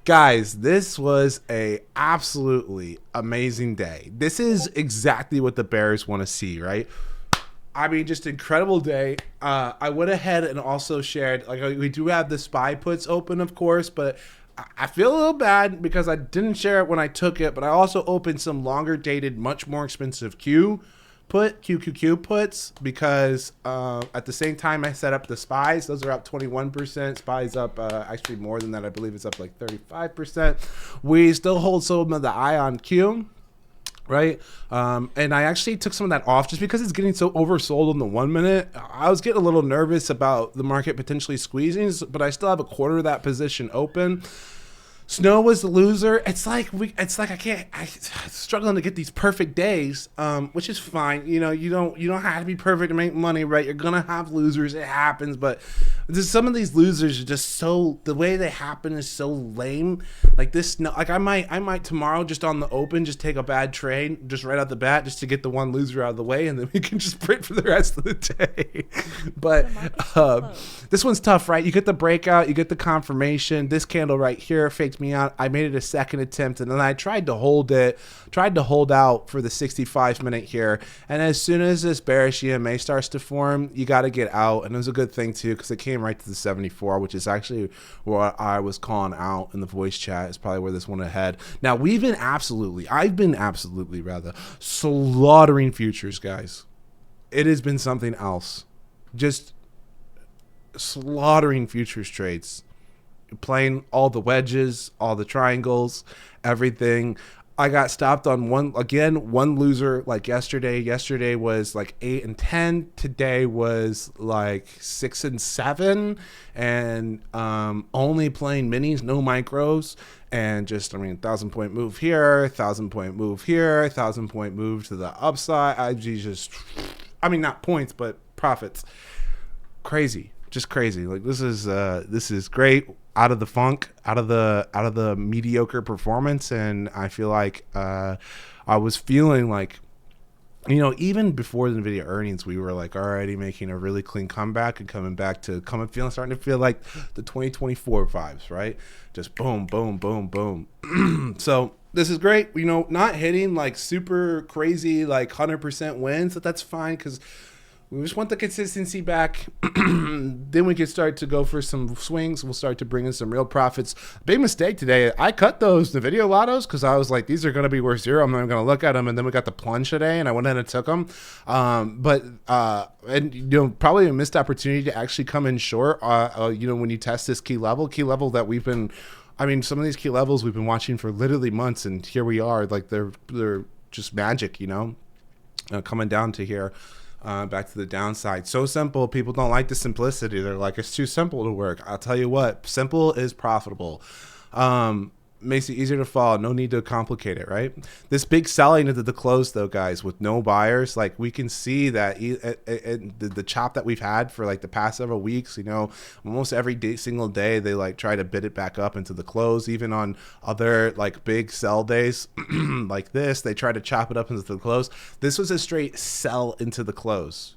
Guys, this was a absolutely amazing day. This is exactly what the Bears want to see, right? I mean, just incredible day. I went ahead and also shared, like, we do have the SPY puts open, of course, but I feel a little bad because I didn't share it when I took it, but I also opened some longer dated, much more expensive QQQ puts because at the same time I set up the SPYs. Those are up 21%. SPYs up actually more than that. I believe it's up like 35%. We still hold some of the ION Q. Right. And I actually took some of that off just because it's getting so oversold in the 1 minute. I was getting a little nervous about the market potentially squeezing, but I still have a quarter of that position open. Snow was the loser. It's like I'm struggling to get these perfect days, which is fine. You know, you don't have to be perfect to make money, right? You're gonna have losers. It happens, but some of these losers are just so, the way they happen is so lame. Like this, like I might tomorrow just on the open just take a bad trade just right out the bat just to get the one loser out of the way, and then we can just print for the rest of the day. But this one's tough, right? You get the breakout, you get the confirmation. This candle right here faked me out. I made it a second attempt, and then I tried to hold out for the 65-minute here. And as soon as this bearish EMA starts to form, you got to get out. And it was a good thing too because it came right to the 74, which is actually what I was calling out in the voice chat. Is probably where this one ahead. Now I've been absolutely slaughtering futures, guys. It has been something else. Just slaughtering futures trades, playing all the wedges, all the triangles, everything. I got stopped on one loser like yesterday. Yesterday was like 8 and 10. Today was like 6 and 7, and only playing minis, no micros, and just 1,000-point move here, 1,000-point move here, 1,000-point move to the upside. Not points, but profits. Crazy. Just crazy. Like this is great. Out of the funk, out of the mediocre performance, and I feel like I was feeling like, even before the Nvidia earnings, we were like already making a really clean comeback and starting to feel like the 2024 vibes, right? Just boom, boom, boom, boom. So this is great. Not hitting like super crazy like 100% wins, but that's fine because we just want the consistency back. Then we can start to go for some swings. We'll start to bring in some real profits. Big mistake today. I cut those NVIDIA lottos because I was like, these are going to be worth zero. I'm not even going to look at them. And then we got the plunge today, and I went ahead and took them. Probably a missed opportunity to actually come in short. When you test this key level that we've been, some of these key levels we've been watching for literally months, and here we are. Like they're just magic, coming down to here. Back to the downside. So simple. People don't like the simplicity. They're like, it's too simple to work. I'll tell you what, simple is profitable. Makes it easier to follow. No need to complicate it, right? This big selling into the close, though, guys, with no buyers, like we can see that the chop that we've had for like the past several weeks, almost every single day, they like try to bid it back up into the close. Even on other like big sell days like this, they try to chop it up into the close. This was a straight sell into the close.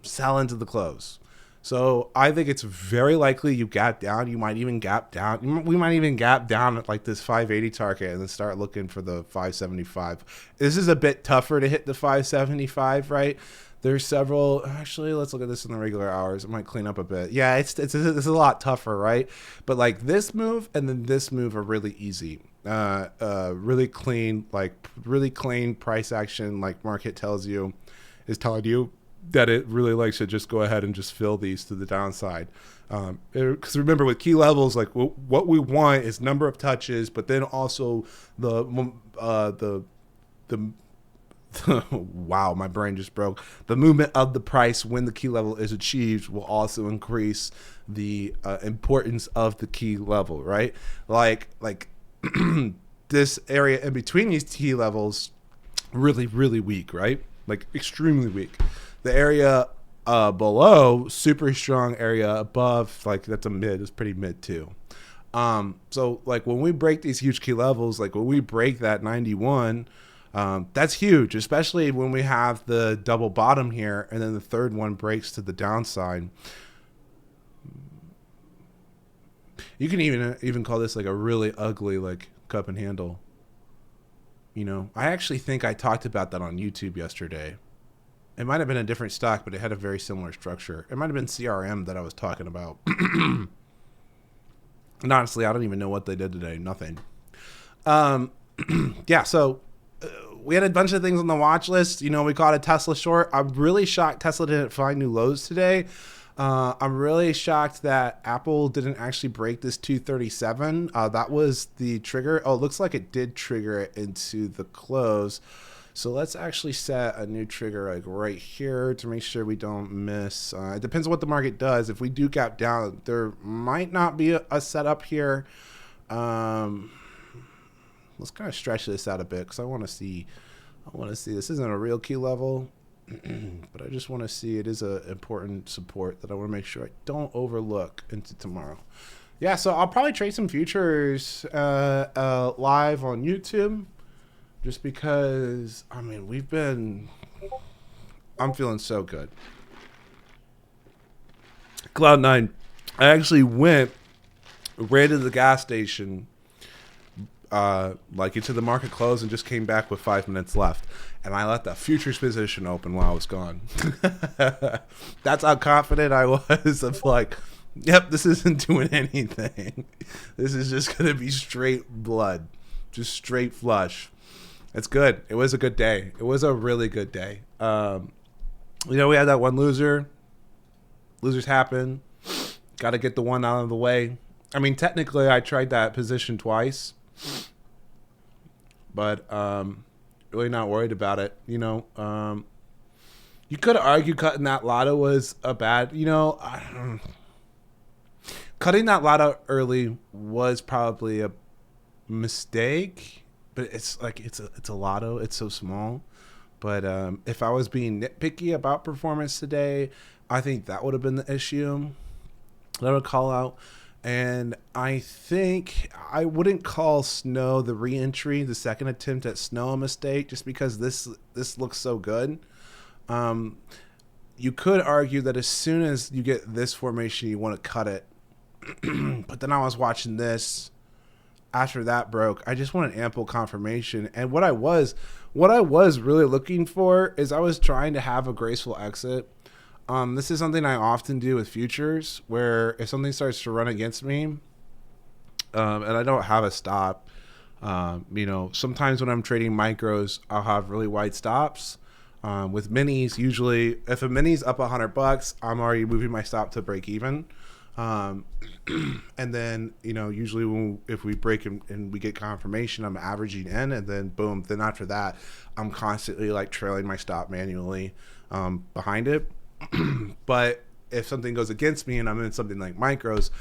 Sell into the close. So I think it's very likely you gap down. You might even gap down. We might even gap down at like this 580 target and then start looking for the 575. This is a bit tougher to hit the 575, right? There's several. Actually, let's look at this in the regular hours. It might clean up a bit. Yeah, it's a lot tougher, right? But like this move and then this move are really easy. Really clean price action. Like market is telling you that it really likes to just go ahead and just fill these to the downside. Because remember, with key levels, like what we want is number of touches, but then also the wow, my brain just broke. The movement of the price when the key level is achieved will also increase the importance of the key level, right? Like this area in between these key levels, really, really weak, right? Like extremely weak. The area below, super strong. Area above, like that's a mid. It's pretty mid too. So like when we break these huge key levels, like when we break that 91, that's huge, especially when we have the double bottom here and then the third one breaks to the downside. You can even call this like a really ugly like cup and handle. You know, I actually think I talked about that on YouTube yesterday. It might have been a different stock, but it had a very similar structure. It might have been CRM that I was talking about. And honestly, I don't even know what they did today. Nothing. Um, yeah, so we had a bunch of things on the watch list. You know, we caught a Tesla short. I'm really shocked Tesla didn't find new lows today. I'm really shocked that Apple didn't actually break this 237. That was the trigger. Oh, it looks like it did trigger it into the close. So let's actually set a new trigger like right here to make sure we don't miss. It depends on what the market does. If we do gap down, there might not be a setup here. Let's kind of stretch this out a bit because I want to see. This isn't a real key level, but I just want to see it is an important support that I want to make sure I don't overlook into tomorrow. Yeah, so I'll probably trade some futures live on YouTube, just because I mean I'm feeling so good. Cloud9, I actually went right to the gas station. Like into the market close and just came back with 5 minutes left, and I let the futures position open while I was gone. That's how confident I was of like, yep, this isn't doing anything. This is just gonna be straight blood, just straight flush. It's good. It was a good day. It was a really good day. You know, we had that one loser. Losers happen. Got to get the one out of the way. I mean, technically, I tried that position twice, but really not worried about it. You know, you could argue cutting that lotto was a bad. You know, cutting that lotto early was probably a mistake. But it's like it's a lotto. It's so small. But if I was being nitpicky about performance today, I think that would have been the issue that I would call out. And I think I wouldn't call Snow the re-entry, the second attempt at Snow, a mistake, just because this looks so good. You could argue that as soon as you get this formation, you want to cut it. But then I was watching this. After that broke, I just wanted ample confirmation. And what I was really looking for is I was trying to have a graceful exit. This is something I often do with futures, where if something starts to run against me, and I don't have a stop, you know, sometimes when I'm trading micros, I'll have really wide stops. With minis, usually if a mini's up $100, I'm already moving my stop to break even. And then, you know, usually if we break and we get confirmation, I'm averaging in, and then boom, then after that, I'm constantly like trailing my stop manually behind it. But if something goes against me and I'm in something like micros,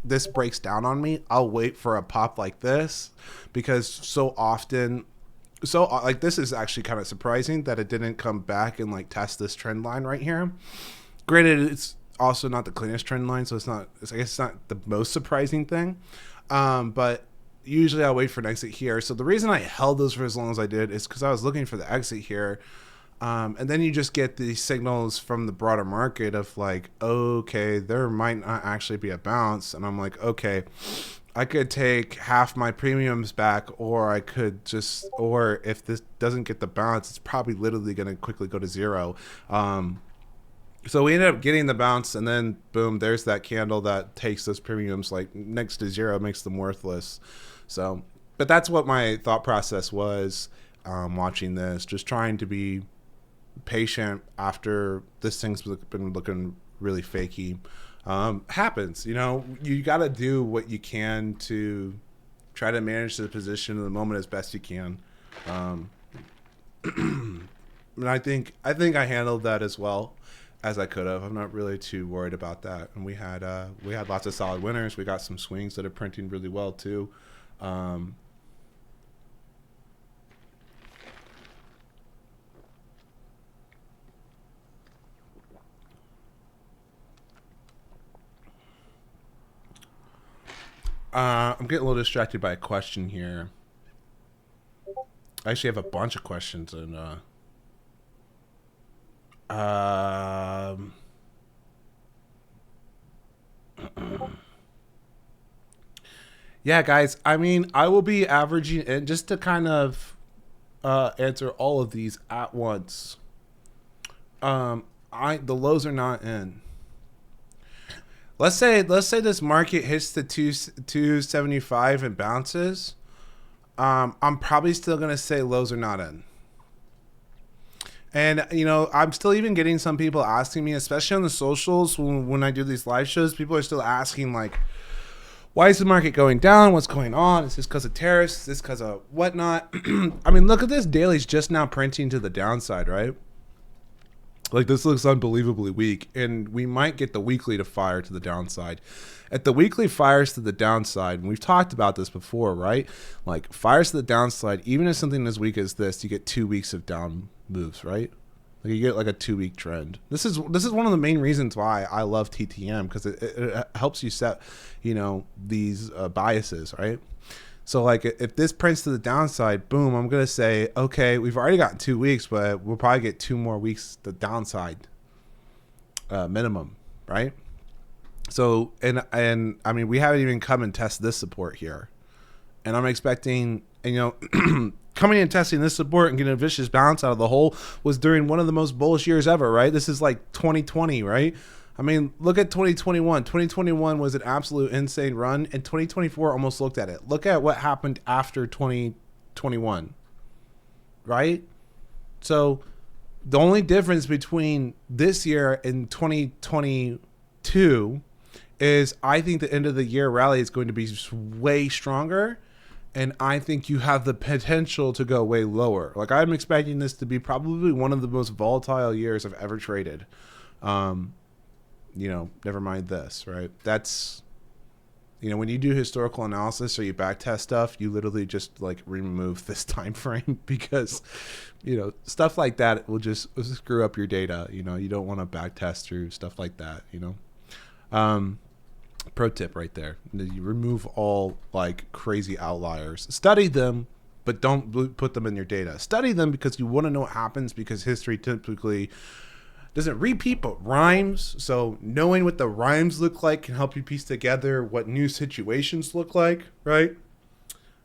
this breaks down on me, I'll wait for a pop like this, because so often, like, this is actually kind of surprising that it didn't come back and like test this trend line right here. Granted, it's also not the cleanest trend line, so I guess it's not the most surprising thing. But usually I wait for an exit here. So the reason I held those for as long as I did is because I was looking for the exit here. And then you just get these signals from the broader market of like, okay, there might not actually be a bounce. And I'm like, okay, I could take half my premiums back, or if this doesn't get the bounce, it's probably literally going to quickly go to zero. So we ended up getting the bounce, and then boom, there's that candle that takes those premiums like next to zero, makes them worthless. So, but that's what my thought process was watching this, just trying to be patient after this thing's been looking really fakey. Happens, you know, you got to do what you can to try to manage the position in the moment as best you can. And I think I handled that as well as I could have. I'm not really too worried about that. And we had lots of solid winners. We got some swings that are printing really well too. I'm getting a little distracted by a question here. I actually have a bunch of questions, and Yeah, guys. I mean, I will be averaging, and just to kind of answer all of these at once. I the lows are not in. Let's say this market hits the 275 and bounces. I'm probably still gonna say lows are not in. And I'm still even getting some people asking me, especially on the socials when I do these live shows. People are still asking like, why is the market going down? What's going on? Is this because of tariffs? Is this because of whatnot? I mean, look at this. Daily's just now printing to the downside, right? Like, this looks unbelievably weak, and we might get the weekly to fire to the downside. If the weekly fires to the downside, and we've talked about this before, right? Like, fires to the downside, even if something as weak as this, you get 2 weeks of down moves, right? Like, you get like a 2 week trend. This is one of the main reasons why I love TTM, because it helps you set, these biases, right? So like if this prints to the downside, boom, I'm gonna say, okay, we've already gotten 2 weeks, but we'll probably get 2 more weeks the downside minimum, right? So and I mean, we haven't even come and test this support here, and I'm expecting, coming and testing this support and getting a vicious bounce out of the hole was during one of the most bullish years ever, right? This is like 2020, right? I mean, look at 2021. 2021 was an absolute insane run, and 2024 almost looked at it. Look at what happened after 2021, right? So the only difference between this year and 2022 is I think the end of the year rally is going to be way stronger, and I think you have the potential to go way lower. Like, I'm expecting this to be probably one of the most volatile years I've ever traded. Never mind this, right? That's, when you do historical analysis or you back test stuff, you literally just like remove this time frame because, stuff like that will just screw up your data. You don't want to back test through stuff like that, Pro tip right there. You remove all like crazy outliers. Study them, but don't put them in your data. Study them because you want to know what happens, because history typically doesn't repeat but rhymes. So knowing what the rhymes look like can help you piece together what new situations look like, right?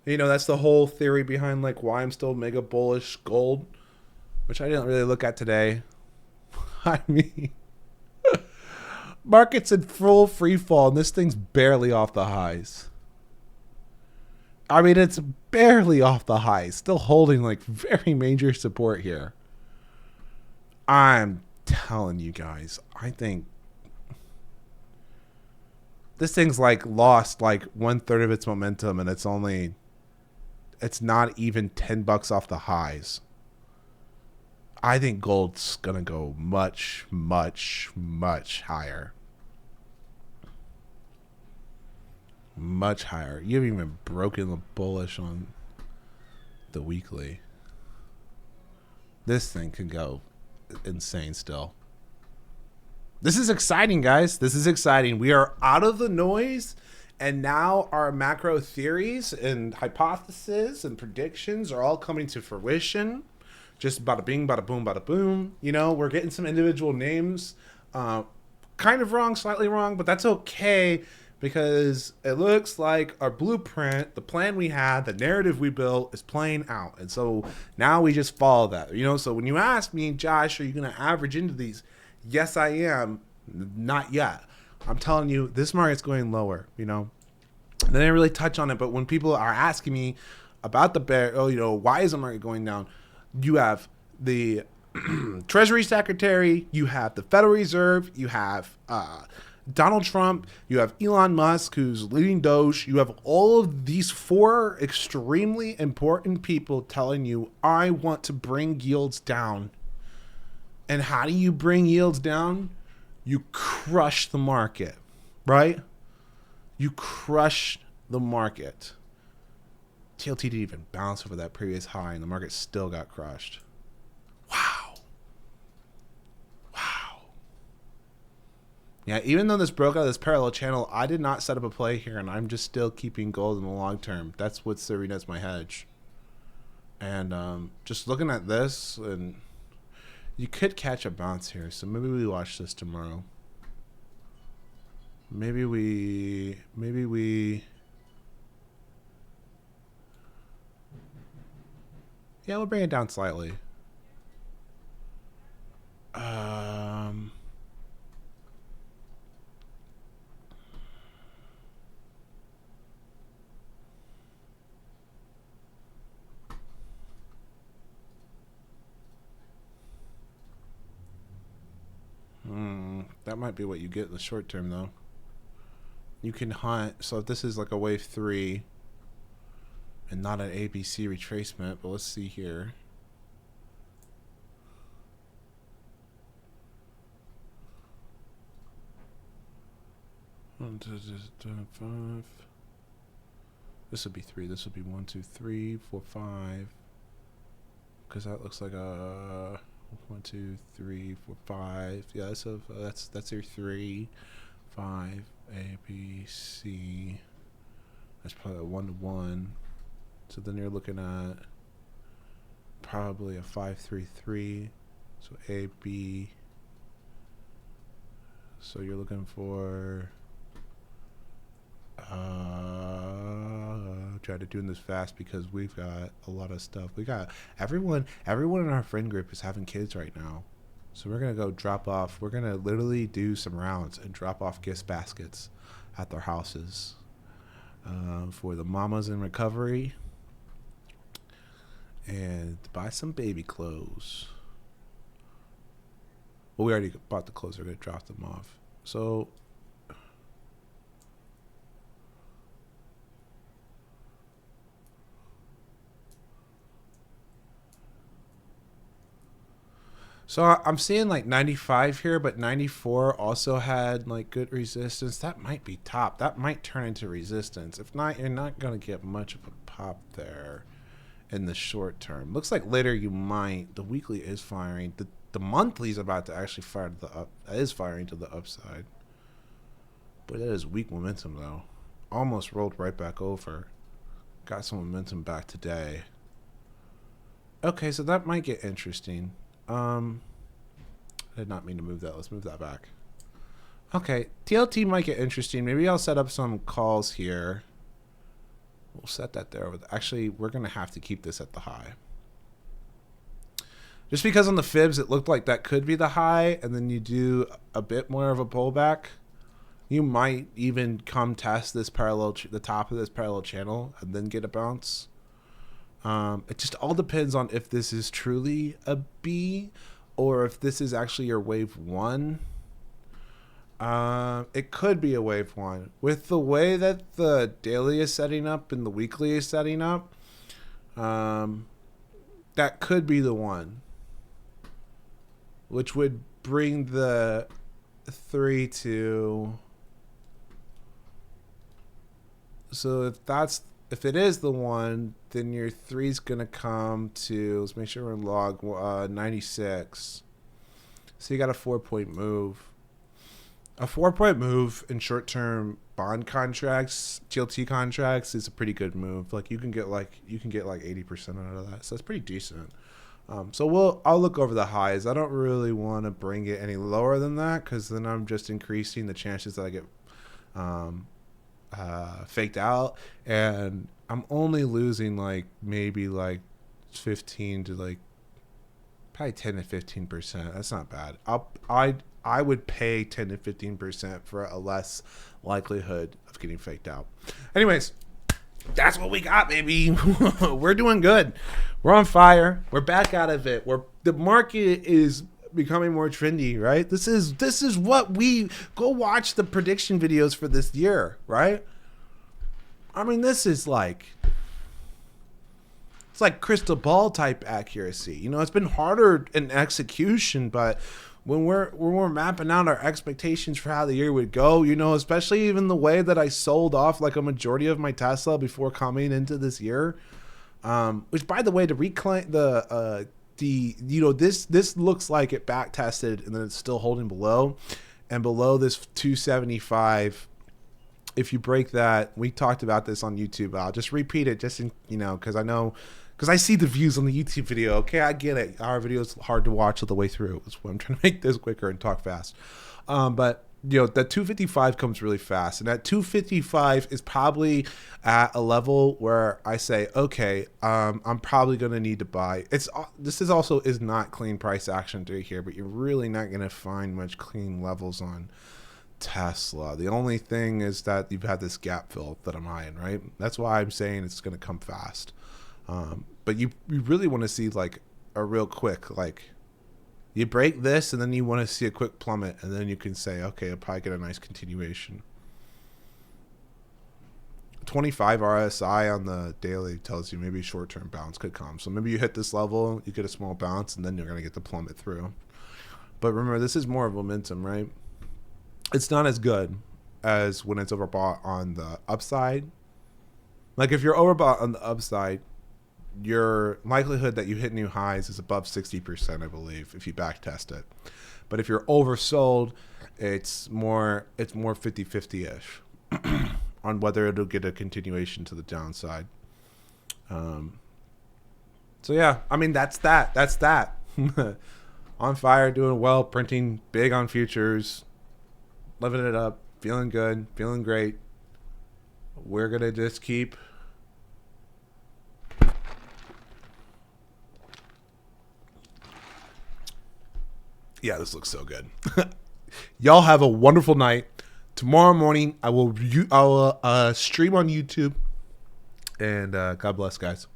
That's the whole theory behind like why I'm still mega bullish gold, which I didn't really look at today. I mean, market's in full free fall and this thing's barely off the highs. I mean, it's barely off the highs, still holding like very major support here. I'm telling you guys, I think this thing's like lost like 1/3 of its momentum, and it's not even $10 off the highs. I think gold's gonna go much, much, much higher. Much higher. You haven't even broken the bullish on the weekly. This thing can go insane still. This is exciting, guys. This is exciting. We are out of the noise, and now our macro theories and hypotheses and predictions are all coming to fruition. Just bada bing, bada boom, bada boom. We're getting some individual names kind of wrong, slightly wrong, but that's okay, because it looks like our blueprint, the plan we had, the narrative we built is playing out. And so now we just follow that. So when you ask me, Josh, are you going to average into these? Yes, I am. Not yet. I'm telling you, this market's going lower, And I didn't really touch on it, but when people are asking me about the bear, why is the market going down? You have the Treasury Secretary, you have the Federal Reserve, you have Donald Trump, you have Elon Musk, who's leading Doge. You have all of these 4 extremely important people telling you, I want to bring yields down. And how do you bring yields down? You crush the market, right? You crush the market. TLT didn't even bounce over that previous high, and the market still got crushed. Wow. Yeah, even though this broke out of this parallel channel, I did not set up a play here, and I'm just still keeping gold in the long term. That's what's serving as my hedge. And just looking at this, and you could catch a bounce here, so maybe we watch this tomorrow. Maybe we Yeah, we'll bring it down slightly. Um, that might be what you get in the short term, though. You can hunt. So if this is like a wave 3 and not an ABC retracement, but let's see here. One, two, five. This would be 3. This would be 1, 2, 3, 4, 5. Because that looks like a 1, 2, 3, 4, 5. Yeah, that's your 3, 5, A, B, C. That's probably a 1 to 1. So then you're looking at probably a 5, 3, 3. So A, B. So you're looking for. Try to doing this fast because we've got a lot of stuff. We got everyone in our friend group is having kids right now. So we're gonna go drop off. We're gonna literally do some rounds and drop off gift baskets at their houses for the mamas in recovery and buy some baby clothes. Well, we already bought the clothes. We're gonna drop them off. So. So I'm seeing like 95 here, but 94 also had like good resistance. That might be top. That might turn into resistance. If not, you're not going to get much of a pop there in the short term. Looks like later you might. The weekly is firing. The monthly is about to actually fire to the up. Is firing to the upside. But that is weak momentum though. Almost rolled right back over. Got some momentum back today. Okay, so that might get interesting. I did not mean to move that. Let's move that back. Okay, TLT might get interesting. Maybe I'll set up some calls here. We'll set that there. Actually, we're going to have to keep this at the high. Just because on the fibs, it looked like that could be the high, and then you do a bit more of a pullback. You might even come test this parallel, the top of this parallel channel, and then get a bounce. It just all depends on if this is truly a B or if this is actually your wave 1. It could be a wave 1. With the way that the daily is setting up and the weekly is setting up, that could be the one, which would bring the 3 to. So if it is the one, then your 3 is going to come to, let's make sure we're in log 96. So you got a 4-point move. A 4-point move in short-term bond contracts, TLT contracts, is a pretty good move. Like you can get like 80% out of that. So that's pretty decent. So I'll look over the highs. I don't really want to bring it any lower than that because then I'm just increasing the chances that I get faked out, and I'm only losing like maybe like 15 to like probably 10 to 15%. That's not bad. I would pay 10 to 15% for a less likelihood of getting faked out. Anyways, that's what we got, baby. We're doing good. We're on fire. We're back out of it. The market is becoming more trendy, right? This is what we go watch the prediction videos for this year, right? I mean, this is like, it's like crystal ball type accuracy. You know, it's been harder in execution, but when we're mapping out our expectations for how the year would go, you know, especially even the way that I sold off like a majority of my Tesla before coming into this year, which by the way, to reclaim this looks like it back tested and then it's still holding below, and below this 275. If you break that, we talked about this on YouTube. I'll just repeat it just in, because I see the views on the YouTube video. Okay, I get it. Our video is hard to watch all the way through. That's why I'm trying to make this quicker and talk fast. But that 255 comes really fast, and that 255 is probably at a level where I say, okay, I'm probably going to need to buy. This is also is not clean price action through here, but you're really not going to find much clean levels on Tesla. The only thing is that you've had this gap fill that I'm eyeing, right? That's why I'm saying it's going to come fast. But you really want to see like a real quick, like, you break this, and then you want to see a quick plummet, and then you can say, okay, I'll probably get a nice continuation. 25 RSI on the daily tells you maybe short-term bounce could come. So maybe you hit this level, you get a small bounce, and then you're going to get the plummet through. But remember, this is more of momentum, right? It's not as good as when it's overbought on the upside. Like if you're overbought on the upside, your likelihood that you hit new highs is above 60%, I believe, if you back test it. But if you're oversold, it's more 50-50-ish on whether it'll get a continuation to the downside. So yeah, I mean, that's that. On fire, doing well, printing big on futures, living it up, feeling good, feeling great. We're gonna just keep this looks so good. Y'all have a wonderful night. Tomorrow morning I will stream on YouTube, and God bless, guys.